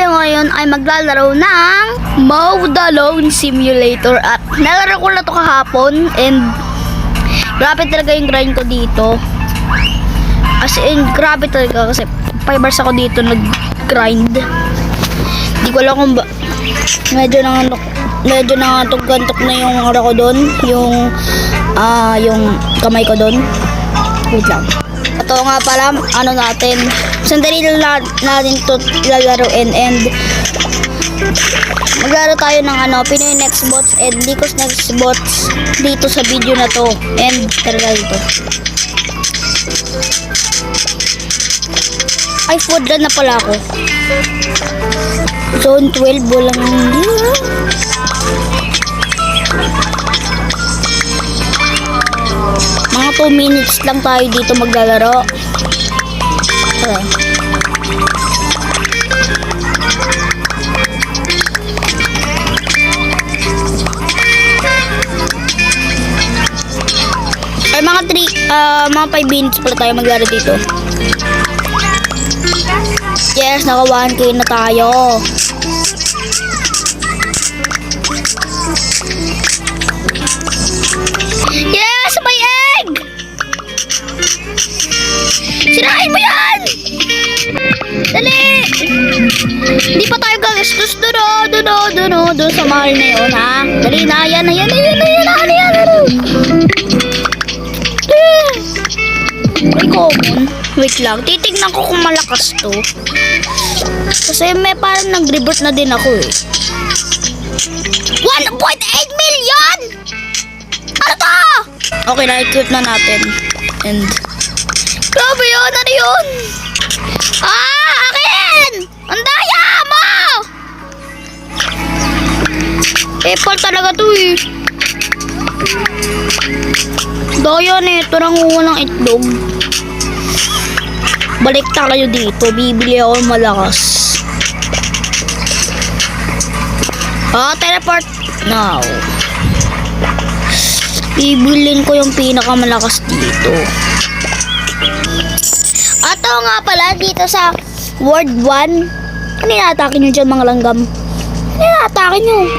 tayo ngayon ay maglalaro ng Mow the Loan Simulator. At nalaro ko na to kahapon and grabe talaga yung grind ko dito. As in, grabe talaga kasi 5 hours ako dito nag-grind. Hindi ko alam kung ba, medyo nangantok-gantok na yung ara ko doon, yung kamay ko doon. Wait lang. Ito nga pala, ano natin, sandali lang natin ito lalaroin and maglaro tayo ng Pinoy Next Bots and Likos Next Bots dito sa video na to and talaga dito. Ay, food run na pala ako. Zone 12, walang hindi. Mga 2 minutes lang tayo dito maglalaro. Ay, mga 5 minutes pala tayo maglaro dito. Yes, naka 1K na tayo. Yes, may egg! Sirain mo yan! Dali! Hindi pa tayo gagastos doon sa mahal na yun, ha? Dali na, yan. Ay, common. Wait lang, titignan ko kung malakas to. Kasi may parang nag-revert na din ako eh. 1.8 million! Ano to? Okay, na-equip na natin. And grabe yun, ano yun? Akin! Ang daya mo! Apple talaga to eh. Daya nito, nangungulang itlog. Balik tayo dito, bibili ako malakas. Teleport now. Bibilin ko yung pinakamalakas dito. Ato nga pala dito sa World 1. Ano inatake nyo dyan mga langgam? Ano inatake nyo?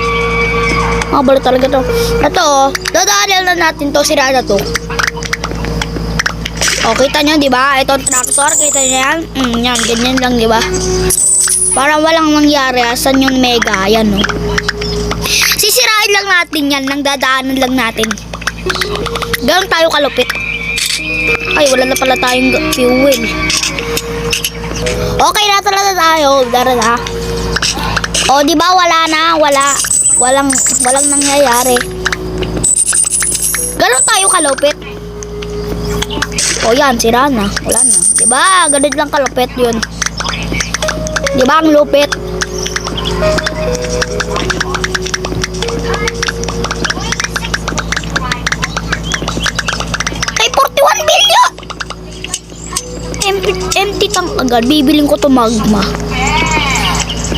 Balik talaga to. Ito dadaalil na natin to, sira na to. O, kita nyo, di ba? Ito tractor, kita nyo yan? Yan, ganyan lang, di ba? Para walang mangyari, asan yung mega? Ayan, no? Sisirain lang natin yan, nang dadaanan lang natin. Ganun tayo kalupit. Ay, wala na pala tayong fuel. Okay na talaga tayo. Dara na. O, di ba? Wala na, walang nangyayari. Ganun tayo kalupit. O yan, sira na. Wala na. Diba? Ganun lang kalupit yun. Diba ang lupit? Ay, 41 billion! Empty tank agad. Bibiling ko to magma.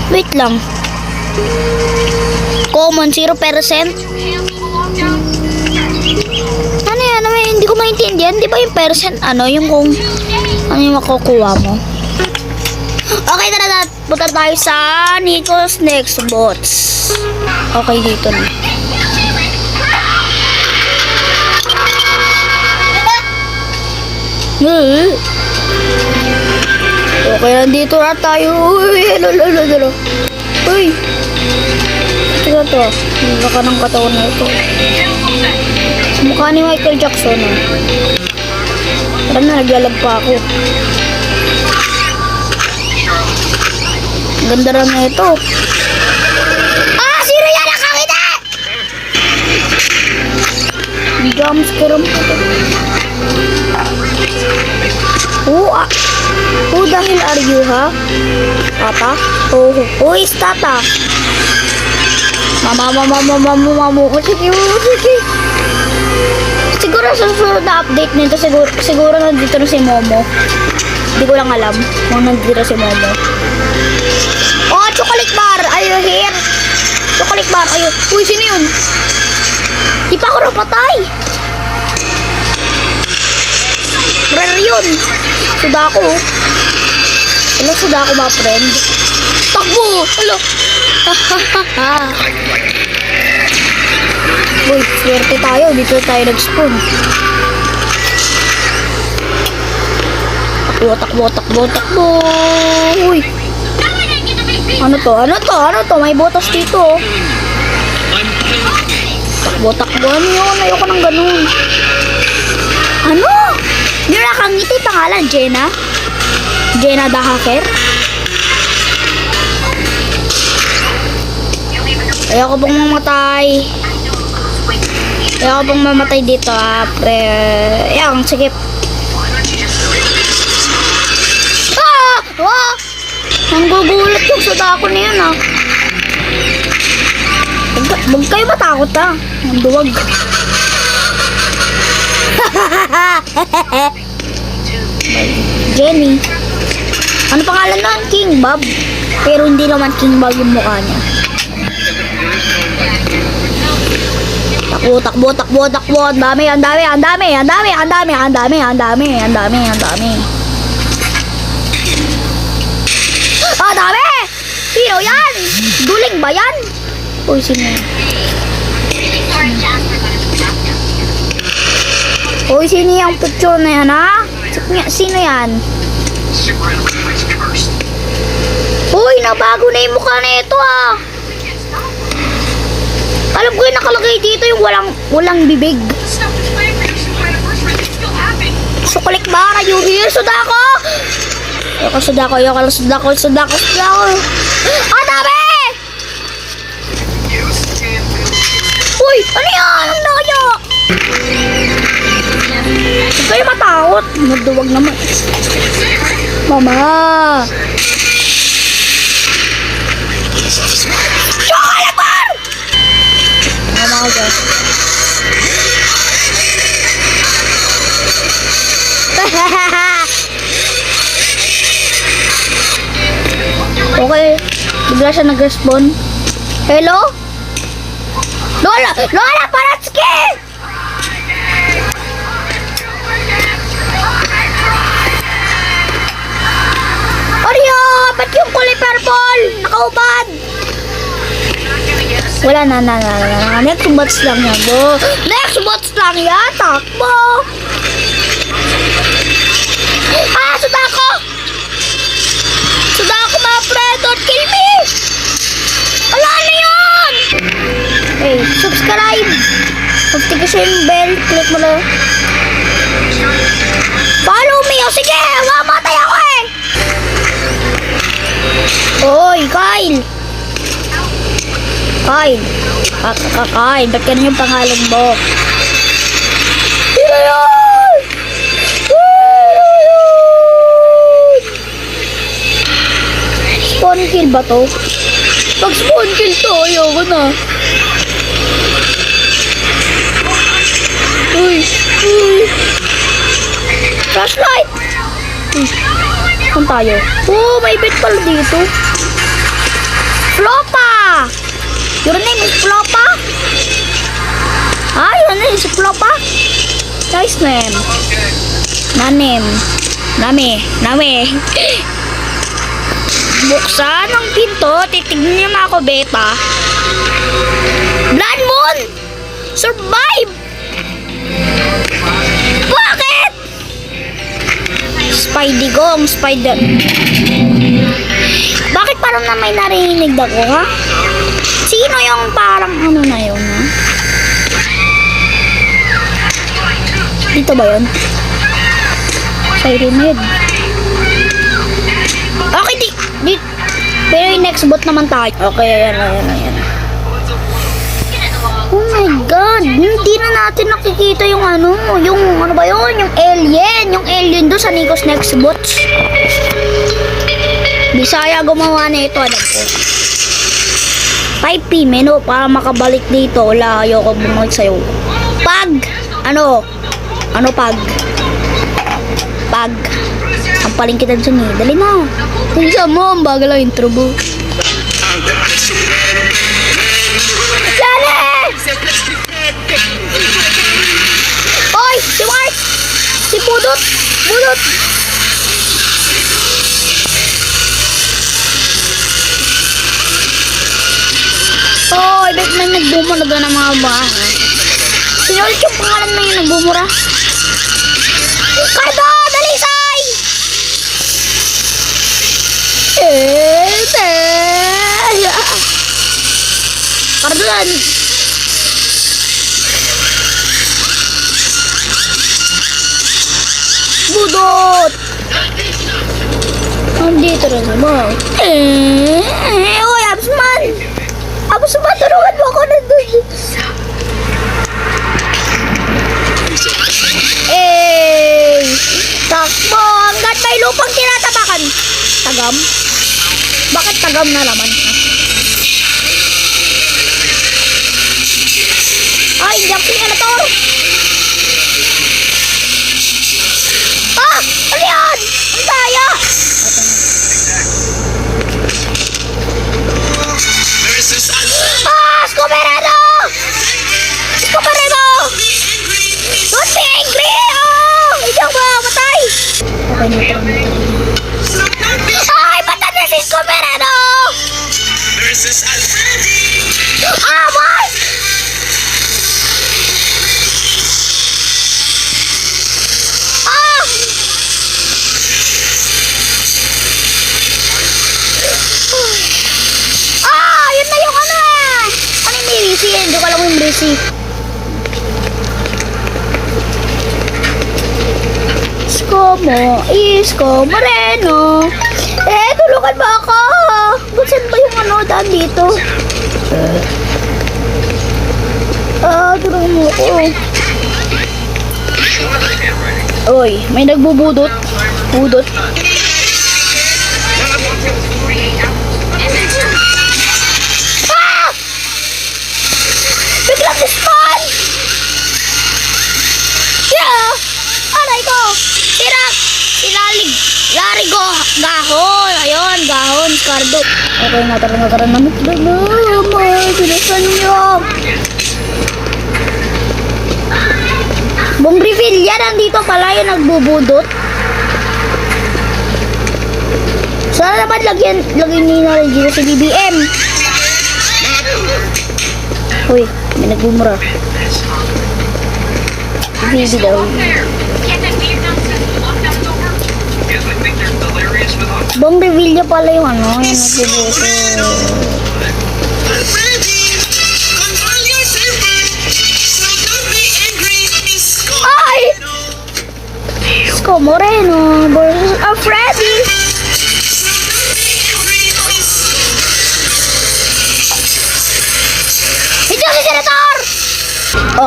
Wait lang. Common, 0%. Hindi ko maintindihan, di ba yung percent, yung kung ano yung makukuha mo. Okay, tara, punta tayo sa Nikos Next Bots. Okay, dito na. Okay, nandito na tayo. Uy, hello. Uy, ito to. Naka ng katawan na ito. Mukha ni Michael Jackson. Parang na naglalag pa ako. Ganda rin na ito. Sino yan nakakita? Jumpscare mo ito. Who the hell are you, ha? Tata? Who is Tata? Mama. Sige. Siguro sa susunod na update nito, siguro nandito na si Momo. Hindi ko lang alam kung nandito si Momo. Oh, chocolate bar! Are you here? Chocolate bar, ayun. Uy, sino yun? Di pa ako napatay. Rare yun. Sudako. Ano sudako mga friend? Takbo! Alo. Uy, swerte tayo. Dito tayo nag-spawn. Takbo. Uy. Ano to? May botas dito. Takbo. Ano yun? Ayoko ng ganun. Ano? Hindi na nakangiti pangalan. Jenna the hacker. Ayoko pong mamatay dito, pre. Ayan, sige. Ang gugulat yung Sadako na yun, Huwag kayo matakot, Ang duwag. Jenny. Ano pangalan nun? King Bob. Pero hindi naman King Bob yung mukha niya. Takbo. Ang dami. Ah, dami! Sino yan? Duling ba yan? Uy, sino yan? Uy, sino yung picture na yan, Sino yan? Uy, nabago na yung mukha na ito, Alam ko yung nakalagay dito yung walang bibig. Sukulik ba? Are you here, Sadako? Ayoko, Sadako. Ah, dami! Uy, ano yan? Ang daya! Huwag kayo matakot. Maduwag naman. Mama! Chocolate bar! Mama ka dyan. Okay. Bigla siya nag-respawn. Hello? Lola! Paratski! Arya! Ba't yung kulay purple? Nakaubad! Wala na. Next bots lang yan, bro. Takbo! Sadako, mga pre! Don't kill me! Wala na yun! Hey, subscribe! Notification bell, click mo lang. Follow me! O sige! Mamatay ako Oy, Kyle! Kyle, ba't ganun yung pangalan mo? Sino yun? Spawn kill ba to? Pag spawn kill to, ayoko na. Uy. Flashlight! Saan tayo? Oh, may bed pala dito. Flopa! Your name is Flopa? Your name is Flopa? Nice name. Name. Buksan ang pinto. Titignan niyo na ako, beta. Blood Moon! Survive! Bakit? Spider. Bakit parang na may narinig ako, ha? Sino yung parang ano na yun, ha? Dito ba yun? Siren Head. Okay, pero yung next bot naman tayo. Okay, ayan. Oh my God, hindi na natin nakikita yung ano ba yun? Yung alien doon sa Nico's Next Bots. Bisaya gumawa na ito, alam ko. 5 menu para makabalik dito. Wala, ayoko bumalik sa'yo. Pag ang paling kita dyan dali na. Tingisa mo, ang bagal ang intro mo. Lale! Oy! Si Mark! Si Budot! Oh, ibig may nagbumura doon ng mga bahay. Sino ulit yung pangalan na yung nagbumura? Cardo! Dalisay! Cardo yan! Budot! Nandito rin naman. Uy, Absman! Absman, tulungan mo ako nandun. Takbo! Hanggat may lupang tinatapakan. Tagam? Bakit tagam na naman? Ay, jumping elevator! Ah! Ano yan? Ang daya! Ah! Scoperado! Scoperado! Don't be angry! Oh! Hindi ako mamamatay! Ay! Ba't na si Scoperado? Ah! Boy! Ah! Ah! Yun na yung ano eh! Ano yung Mirisi? Hindi ko alam yung Mirisi. Isko Moreno. Tulungan mo ako. Saan ba yung ano daan dito? Tulungan mo ako. Oy, may nagbubudot. Budot. Ah! Biglang disman! Yeah! Aray ko! Tirak! Larigo! Gahon! Ayun, gahon, Cardo. Okay, tara na. Sinasan niyo. Bong reveal yan, nandito pala yung nagbubudot. Sana naman lagyan ni na rin dito si BBM. Uy, may nagbumura. Baby daw. Bong reveal niya pala yung ano, yung nagbubuto. Ay! Isko Moreno versus Freddy. Ito si Senator!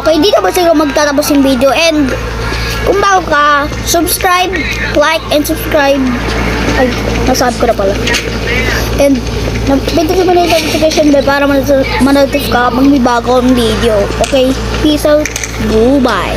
Okay, dito ba siguro magtatapos yung video, and kung bago ka, subscribe, like, and subscribe. Ay, nasabi ko na pala. And, pindutin mo na yung notification bell para manotify ka pag may bagong video. Okay? Peace out. Bye-bye.